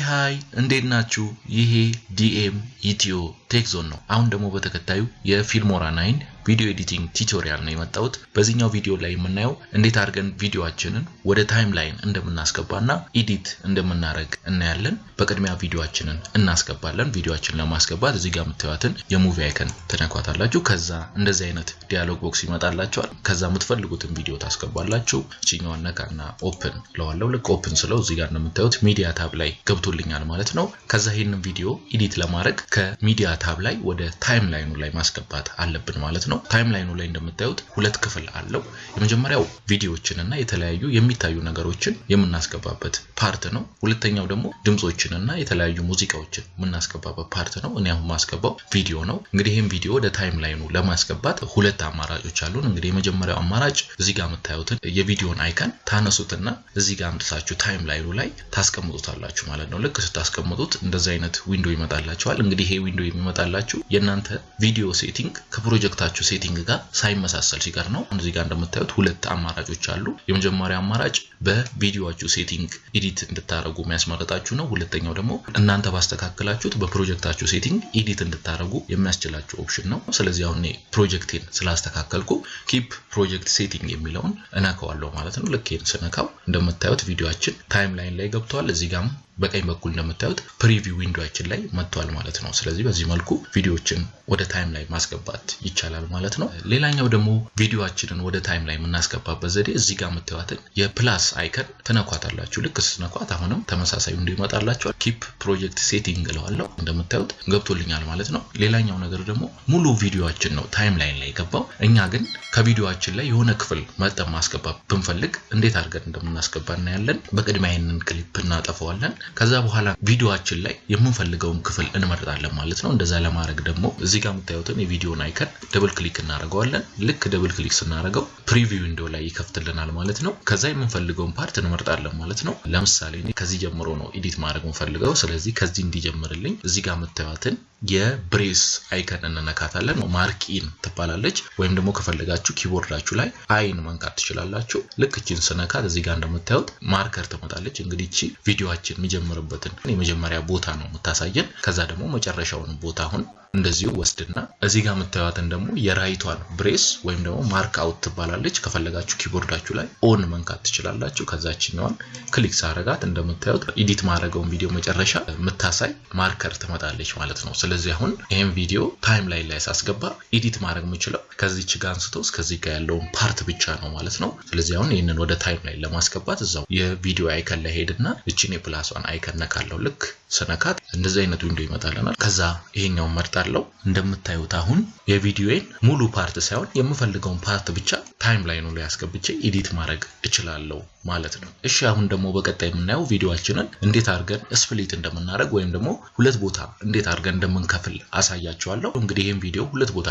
ሃይ እንዴት ናችሁ? ይሄ ዲኤም ኢትዮ ቴክ ዞን ነው። አሁን ደግሞ በተከታዩ የፊልሞራ 9 ቪዲዮ ኤዲቲንግ ቱቶሪያል ነው የመጣሁት። በዚህኛው ቪዲዮ ላይ የምናየው እንዴት አድርገን ቪዲዮአችንን ወደ ታይምላይን እንደምናስገባና ኤዲት እንደምናደርግ እናያለን። በቅድሚያ ቪዲዮአችንን እናስገባለን። ቪዲዮአችንን ለማስገባት እዚህ ጋር የምታዩትን የሙቪ አይከን ተነኳታላችሁ። ከዛ እንደዚህ አይነት ዲያሎግ ቦክስ ይመጣላችኋል። ከዛ የምትፈልጉትን ቪዲዮ ታስገባላችሁ። እቺኛውን ነካና ኦፕን ለዋለው ልክ ኦፕን ስለው እዚህ ጋር እንደምታዩት ሚዲያ ታብ ላይ ገብቶልኛል ማለት ነው። ከዛ ይሄንን ቪዲዮ ኤዲት ለማድረግ ከሚዲያ ታብ ላይ ወደ ታይምላይኑ ላይ ማስገባት አለብን ማለት ነው። ታይምላይኑ ላይ እንደምታዩት ሁለት ክፍል አለው። የመጀመሪያው ቪዲዮዎችንና የተለያዩ የሚታዩ ነገሮችን የምናስገባበት ፓርት ነው። ሁለተኛው ደግሞ ድምጾችንና የተለያዩ ሙዚቃዎችን የምናስገባበት ፓርት ነው። እኔ አሁን ማስገባው ቪዲዮ ነው። እንግዲህ ይሄን ቪዲዮ ወደ ታይምላይኑ ለማስገባት ሁለት አማራጮች አሉን። እንግዲህ የመጀመሪያው አማራጭ እዚህ ጋር የምታዩትን የቪዲዮን አይከን ታነሱትና እዚህ ጋር አምጥታችሁ ታይምላይኑ ላይ ታስቀምጡታላችሁ ማለት ነው። ልክ ስታስቀምጡት እንደዚህ አይነት ዊንዶ ይመጣላችኋል። እንግዲህ ይሄ ዊንዶ የሚመጣላችሁ የእናንተ ቪዲዮ ሴቲንግ ከፕሮጀክታችሁ ሴቲንግ ጋር ሳይመሳሰል ሲቀር ነው። እዚህ ጋር እንደምታዩት ሁለት አማራጮች አሉ። የመጀመሪያው አማራጭ በቪዲዮአችሁ ሴቲንግ ኤዲት እንድታረጉ የሚያስመርጣችሁ ነው። ሁለተኛው ደግሞ እናንተ ባስተካከላችሁት በፕሮጀክታችሁ ሴቲንግ ኤዲት እንድታረጉ የሚያስችላችሁ ኦፕሽን ነው። ስለዚህ አሁን ፕሮጀክቴን ስላስተካከልኩ ኪፕ ፕሮጀክት ሴቲንግ የሚለውን እነካዋለሁ ማለት ነው። ልክ ይሄን ስነካው እንደምታዩት ቪዲዮአችን ታይምላይን ላይ ገብቷል። እዚህ ጋርም በቀኝ በኩል እንደምታዩት ፕሪቪው ዊንዶአችን ላይ መጥቷል ማለት ነው። ስለዚህ በዚህ መልኩ ቪዲዮዎችን ወደ ታይምላይን ማስገባት ይቻላል ማለት ነው። ሌላኛው ደግሞ ቪዲዮአችንን ወደ ታይምላይን የምናስገባበት ዘዴ እዚህ ጋር የምታዩትን የፕላስ አይከን ተነኳታላችሁ። ልክ ስትነኳት አሁንም ተመሳሳይ ዊንዶ ይመጣላችኋል። ኪፕ ፕሮጀክት ሴቲንግ እለዋለሁ። እንደምታዩት ገብቶልኛል ማለት ነው። ሌላኛው ነገር ደግሞ ሙሉ ቪዲዮአችን ነው ታይምላይን ላይ ገባው። እኛ ግን ከቪዲዮአችን ላይ የሆነ ክፍል መጠን ማስገባት ብንፈልግ እንዴት አድርገን እንደምናስገባ እናያለን። በቅድሚያ ይሄንን ክሊፕ እናጠፋዋለን። ከዛ በኋላ ቪዲዮአችን ላይ የምንፈልገውን ክፍል እንመርጣለን ማለት ነው። እንደዛ ለማድረግ ደግሞ እዚህ ጋር የምታዩትን የቪዲዮን አይከን ደብል ክሊክ እናደርገዋለን። ልክ ደብል ክሊክ ስናደርገው ፕሪቪው ዊንዶ ላይ ይከፍትልናል ማለት ነው። ከዛ የምንፈልገውን ፓርት እንመርጣለን ማለት ነው። ለምሳሌ እኔ ከዚህ ጀምሮ ነው ኤዲት ማድረግ የምፈልገው። ስለዚህ ከዚህ እንዲጀምርልኝ እዚህ ጋር የምታዩትን የብሬስ አይከን እንነካታለን። ማርክ ኢን ትባላለች። ወይም ደግሞ ከፈለጋችሁ ኪቦርዳችሁ ላይ አይን መንካት ትችላላችሁ። ልክ እቺን ስነካት እዚህ ጋር እንደምታዩት ማርከር ትመጣለች። እንግዲህ እቺ ቪዲዮአችን የሚጀምርበትን የመጀመሪያ ቦታ ነው የምታሳየን። ከዛ ደግሞ መጨረሻውን ቦታ አሁን እንደዚሁ ወስድና እዚህ ጋር የምታዩትን ደግሞ የራይቷን ብሬስ ወይም ደግሞ ማርክ አውት ትባላለች። ከፈለጋችሁ ኪቦርዳችሁ ላይ ኦን መንካት ትችላላችሁ። ከዛችኛውን ክሊክ ሳረጋት እንደምታዩት ኤዲት ማድረገውን ቪዲዮ መጨረሻ የምታሳይ ማርከር ትመጣለች ማለት ነው። ስለዚህ አሁን ይሄን ቪዲዮ ታይምላይን ላይ ሳስገባ ኤዲት ማድረግ የምችለው ከዚህች ጋር አንስቶ እስከዚህ ጋር ያለውን ፓርት ብቻ ነው ማለት ነው። ስለዚህ አሁን ይሄንን ወደ ታይምላይን ለማስገባት እዛው የቪዲዮ አይከን ላይ ሄድና እቺን የፕላሷን አይከን ነካለው። ልክ ስነካት እንደዚህ አይነት ዊንዶ ይመጣልናል። ከዛ ይሄኛውን መርጣለሁ። እንደምታዩት አሁን የቪዲዮዬን ሙሉ ፓርት ሳይሆን የምፈልገውን ፓርት ብቻ ታይምላይኑ ላይ አስገብቼ ኤዲት ማድረግ እችላለሁ ማለት ነው። እሺ አሁን ደግሞ በቀጣይ የምናየው ቪዲዮአችንን እንዴት አድርገን ስፕሊት እንደምናደርግ ወይም ደግሞ ሁለት ቦታ እንዴት አድርገን እንደምንከፍል አሳያችኋለሁ። እንግዲህ ይሄን ቪዲዮ ሁለት ቦታ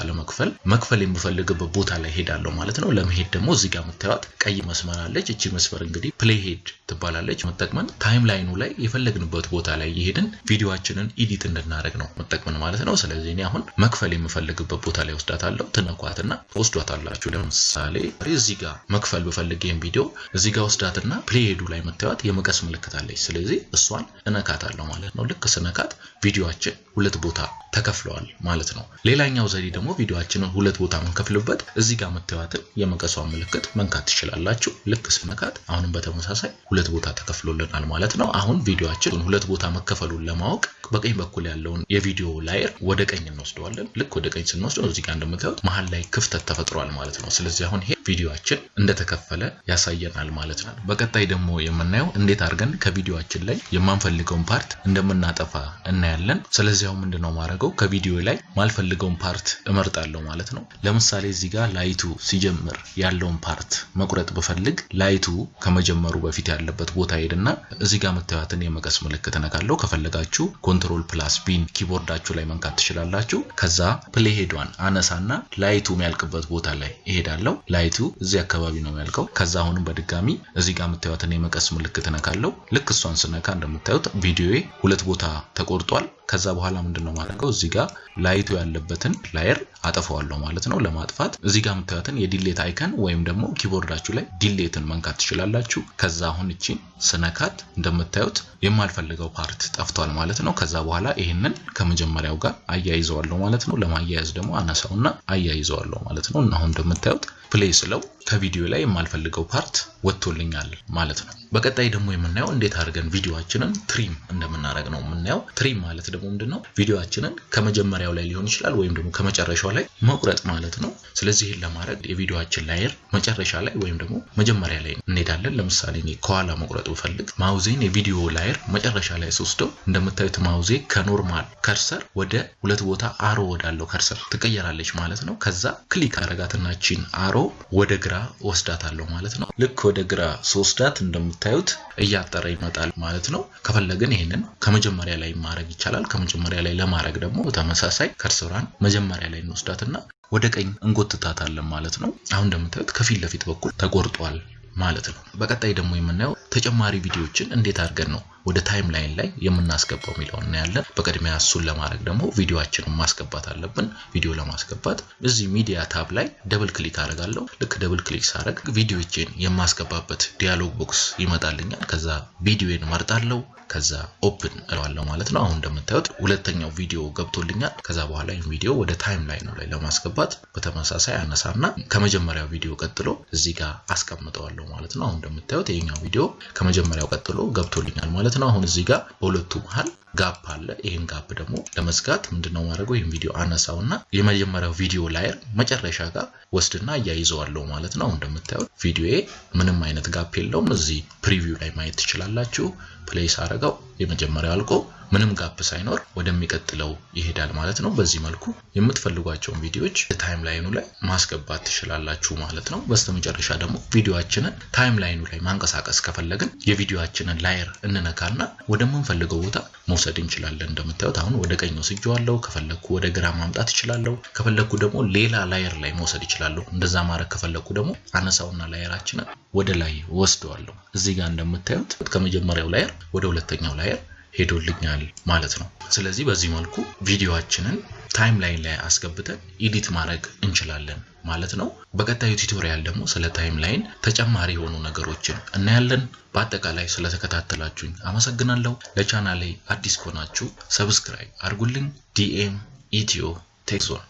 መክፈል የምፈልግበት ቦታ ላይ ሄዳለሁ ማለት ነው። ለመሄድ ደግሞ እዚህ ጋር የምታዩት ቀይ መስመር አለች። እቺ መስመር እንግዲህ ፕሌይ ሄድ ትባላለች። መጠቅመን ታይምላይኑ ላይ የፈለግንበት ቦታ ላይ ይሄድን ቪዲዮአችንን ኤዲት እንድናደርግ ነው መጠቅመን ማለት ነው። ስለዚህ እኔ አሁን መክፈል የምፈልግበት ቦታ ላይ ወስዳታለሁ። ትነኳትና ወስዷታላችሁ። ለምሳሌ እዚህ ጋር መክፈል በፈልግ ይሄን ቪዲዮ እዚህ ጋር ወስዳትና ፕሌይ ሄዱ ላይ መታየት የመቀስ ምልክት አለች። ስለዚህ እሷን እነካታለሁ ማለት ነው። ልክ ስነካት ቪዲዮአችን ሁለት ቦታ ተከፍለዋል ማለት ነው። ሌላኛው ዘዴ ደግሞ ቪዲዮአችንን ሁለት ቦታ መንከፍልበት እዚህ ጋር መታየትን የመቀሷን ምልክት መንካት ትችላላችሁ። ልክ ስነካት አሁንም በተመሳሳይ ሁለት ቦታ ተከፍሎልናል ማለት ነው። አሁን ቪዲዮአችን ሁለት ቦታ መከፈሉን ለማወቅ በቀኝ በኩል ያለውን የቪዲዮ ላየር ወደ ቀኝ እንወስደዋለን። ልክ ወደ ቀኝ ስንወስደው እዚህ ጋር እንደምታዩት መሃል ላይ ክፍተት ተፈጥሯል ማለት ነው። ስለዚህ አሁን ይሄ ቪዲዮአችን እንደተከፈለ ያሳየናል ማለት ነው። በቀጣይ ደግሞ የምናየው እንዴት አድርገን ከቪዲዮአችን ላይ የማንፈልገውን ፓርት እንደምናጠፋ እናያለን። ስለዚህ አሁን ምንድነው ማድረገው ከቪዲዮ ላይ ማልፈልገውን ፓርት እመርጣለሁ ማለት ነው። ለምሳሌ እዚህ ጋር ላይቱ ሲጀምር ያለውን ፓርት መቁረጥ በፈልግ ላይቱ ከመጀመሩ በፊት ያለበት ቦታ ሄድና እዚህ ጋር መታየትን የመቀስ ምልክት ነካለው። ከፈለጋችሁ ኮንትሮል ፕላስ ቢን ኪቦርዳችሁ ላይ መንካት ትችላላችሁ። ከዛ ፕሌይ ሄዷን አነሳና ላይቱ የሚያልቅበት ቦታ ላይ እሄዳለሁ። ላይቱ ላይቱ እዚህ አካባቢ ነው የሚያልቀው። ከዛ አሁንም በድጋሚ እዚህ ጋር የምታዩትን የመቀስ ምልክት ነካለው። ልክ እሷን ስነካ እንደምታዩት ቪዲዮዬ ሁለት ቦታ ተቆርጧል። ከዛ በኋላ ምንድነው ማድረገው እዚህ ጋር ላይቱ ያለበትን ላየር አጠፋዋለሁ ማለት ነው። ለማጥፋት እዚህ ጋር የምታዩትን የዲሌት አይከን ወይም ደግሞ ኪቦርዳችሁ ላይ ዲሌትን መንካት ትችላላችሁ። ከዛ አሁን እቺን ስነካት እንደምታዩት የማልፈልገው ፓርት ጠፍቷል ማለት ነው። ከዛ በኋላ ይሄንን ከመጀመሪያው ጋር አያይዘዋለሁ ማለት ነው። ለማያያዝ ደግሞ አነሳውና አያይዘዋለሁ ማለት ነው። እና አሁን እንደምታዩት ፕሌይ ስለው ከቪዲዮ ላይ የማልፈልገው ፓርት ወጥቶልኛል ማለት ነው። በቀጣይ ደግሞ የምናየው እንዴት አድርገን ቪዲዮአችንን ትሪም እንደምናደርግ ነው የምናየው። ትሪም ማለት ደግሞ ምንድነው ቪዲዮአችንን ከመጀመሪያው ላይ ሊሆን ይችላል ወይም ደግሞ ከመጨረሻው ላይ መቁረጥ ማለት ነው። ስለዚህ ይሄን ለማድረግ የቪዲዮአችን ላየር መጨረሻ ላይ ወይም ደግሞ መጀመሪያ ላይ እንሄዳለን። ለምሳሌ እኔ ከኋላ መቁረጥ ብፈልግ ማውዜን የቪዲዮ ላየር መጨረሻ ላይ ወስደው እንደምታዩት ማውዜ ከኖርማል ከርሰር ወደ ሁለት ቦታ አሮ ወዳለው ከርሰር ትቀየራለች ማለት ነው። ከዛ ክሊክ አረጋትና ቺን አሮ ወደ ግራ ወስዳታለሁ ማለት ነው። ልክ ወደ ግራ ወስዳት እንደምታዩት እያጠረ ይመጣል ማለት ነው። ከፈለግን ይሄንን ከመጀመሪያ ላይ ማድረግ ይቻላል። ከመጀመሪያ ላይ ለማድረግ ደግሞ ተመሳሳይ ከርሰሯን መጀመሪያ ላይ እንወስዳትና ወደ ቀኝ እንጎትታታለን ማለት ነው። አሁን እንደምታዩት ከፊት ለፊት በኩል ተቆርጧል ማለት ነው። በቀጣይ ደግሞ የምናየው ተጨማሪ ቪዲዮዎችን እንዴት አድርገን ነው ወደ ታይምላይን ላይ የምናስገባው የሚለውን እናያለን። በቀድሚያ እሱን ለማድረግ ደግሞ ቪዲዮአችንን ማስገባት አለብን። ቪዲዮ ለማስገባት እዚህ ሚዲያ ታብ ላይ ደብል ክሊክ አደርጋለሁ። ልክ ደብል ክሊክ ሳደርግ ቪዲዮዎችን የማስገባበት ዲያሎግ ቦክስ ይመጣልኛል። ከዛ ቪዲዮን መርጣለሁ። ከዛ ኦፕን እለዋለሁ ማለት ነው። አሁን እንደምታዩት ሁለተኛው ቪዲዮ ገብቶልኛል። ከዛ በኋላ ይሄን ቪዲዮ ወደ ታይምላይኑ ላይ ለማስገባት በተመሳሳይ አነሳና ከመጀመሪያው ቪዲዮ ቀጥሎ እዚህ ጋር አስቀምጠዋለሁ ማለት ነው። አሁን እንደምታዩት ይሄኛው ቪዲዮ ከመጀመሪያው ቀጥሎ ገብቶልኛል ማለት ነው። አሁን እዚህ ጋር በሁለቱ መሃል ጋፕ አለ። ይሄን ጋፕ ደግሞ ለመዝጋት ምንድነው ማድረገው ይሄን ቪዲዮ አነሳውና የመጀመሪያው ቪዲዮ ላየር መጨረሻ ጋር ወስድና ያያይዘዋለሁ ማለት ነው። እንደምታዩት ቪዲዮዬ ምንም አይነት ጋፕ የለውም። እዚህ ፕሪቪው ላይ ማየት ትችላላችሁ። ፕሌስ አረጋው የመጀመሪያው አልቆ ምንም ጋፕ ሳይኖር ወደሚቀጥለው ይሄዳል ማለት ነው። በዚህ መልኩ የምትፈልጓቸውን ቪዲዮዎች ታይምላይኑ ላይ ማስገባት ትችላላችሁ ማለት ነው። በስተመጨረሻ ደግሞ ቪዲዮአችንን ታይምላይኑ ላይ ማንቀሳቀስ ከፈለግን የቪዲዮአችንን ላየር እንነካና ወደምንፈልገው ቦታ መውሰድ እንችላለን። እንደምታዩት አሁን ወደ ቀኝ ወስጄዋለሁ። ከፈለኩ ወደ ግራ ማምጣት እችላለሁ። ከፈለኩ ደግሞ ሌላ ላየር ላይ መውሰድ እችላለሁ። እንደዛ ማድረግ ከፈለኩ ደግሞ አነሳውና ላየራችንን ወደ ላይ ወስደዋለሁ። እዚህ ጋር እንደምታዩት ከመጀመሪያው ላየር ወደ ሁለተኛው ላየር ሄዶልኛል ማለት ነው። ስለዚህ በዚህ መልኩ ቪዲዮአችንን ታይምላይን ላይ አስገብተን ኤዲት ማድረግ እንችላለን ማለት ነው። በቀጣዩ ቱቶሪያል ደግሞ ስለ ታይምላይን ተጨማሪ የሆኑ ነገሮችን እናያለን። በአጠቃላይ ስለተከታተላችሁኝ አመሰግናለሁ። ለቻናሌ አዲስ ከሆናችሁ ሰብስክራይብ አድርጉልኝ። ዲኤም ኢትዮ ቴክ ዞን